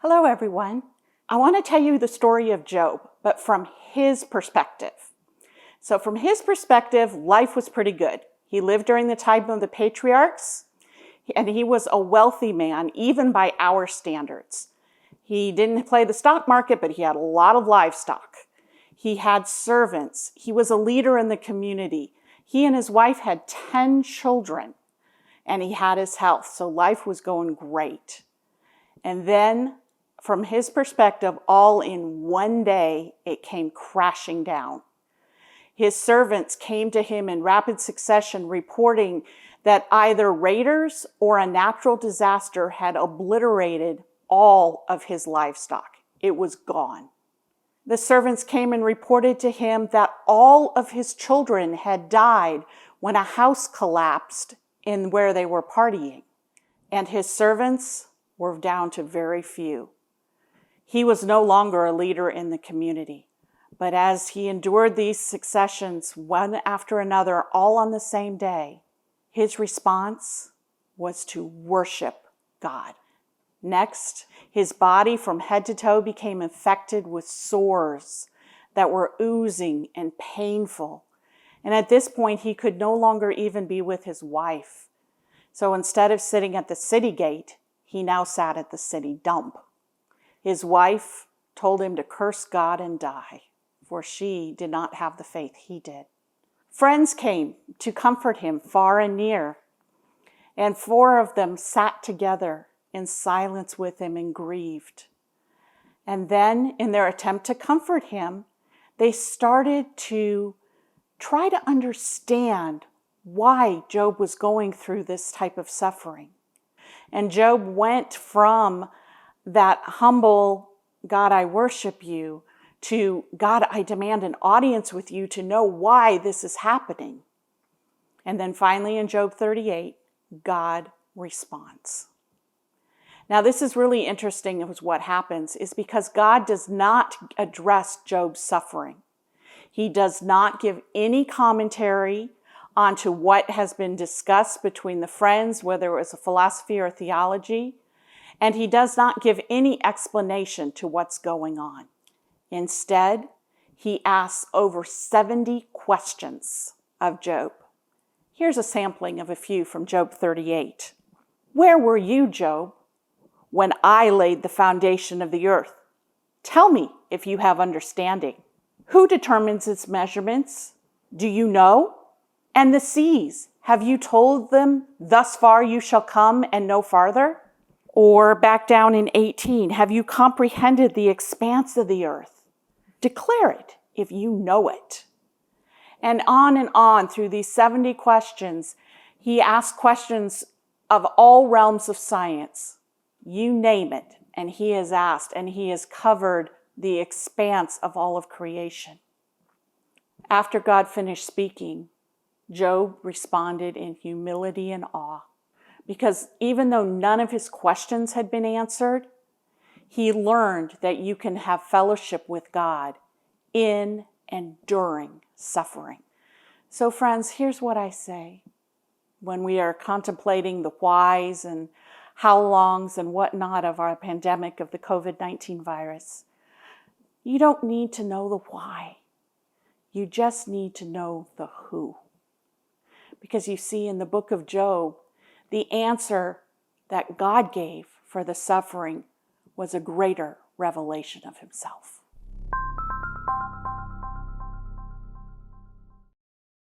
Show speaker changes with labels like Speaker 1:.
Speaker 1: Hello, everyone. I want to tell you the story of Job, but from his perspective. So from his perspective, life was pretty good. He lived during the time of the patriarchs, and he was a wealthy man, even by our standards. He didn't play the stock market, but he had a lot of livestock. He had servants. He was a leader in the community. He and his wife had 10 children, and he had his health, so life was going great. And then, from his perspective, all in one day, it came crashing down. His servants came to him in rapid succession, reporting that either raiders or a natural disaster had obliterated all of his livestock. It was gone. The servants came and reported to him that all of his children had died when a house collapsed in where they were partying, and his servants were down to very few. He was no longer a leader in the community, but as he endured these successions, one after another, all on the same day, his response was to worship God. Next, his body from head to toe became infected with sores that were oozing and painful. And at this point, he could no longer even be with his wife. So instead of sitting at the city gate, he now sat at the city dump. His wife told him to curse God and die, for she did not have the faith he did. Friends came to comfort him far and near, and 4 of them sat together in silence with him and grieved. And then, in their attempt to comfort him, they started to try to understand why Job was going through this type of suffering. And Job went from that humble, God, I worship you, to God, I demand an audience with you to know why this is happening. And then finally in Job 38, God responds. Now this is really interesting is what happens is because God does not address Job's suffering. He does not give any commentary onto what has been discussed between the friends, whether it was a philosophy or theology, and he does not give any explanation to what's going on. Instead, he asks over 70 questions of Job. Here's a sampling of a few from Job 38. Where were you, Job, when I laid the foundation of the earth? Tell me if you have understanding. Who determines its measurements? Do you know? And the seas, have you told them, thus far you shall come and no farther? Or back down in 18, have you comprehended the expanse of the earth? Declare it if you know it. And on through these 70 questions, he asks questions of all realms of science. You name it, and he has asked, and he has covered the expanse of all of creation. After God finished speaking, Job responded in humility and awe. Because even though none of his questions had been answered, he learned that you can have fellowship with God in and during suffering. So friends, here's what I say. When we are contemplating the whys and how longs and whatnot of our pandemic of the COVID-19 virus, you don't need to know the why. You just need to know the who. Because you see in the book of Job, the answer that God gave for the suffering was a greater revelation of himself.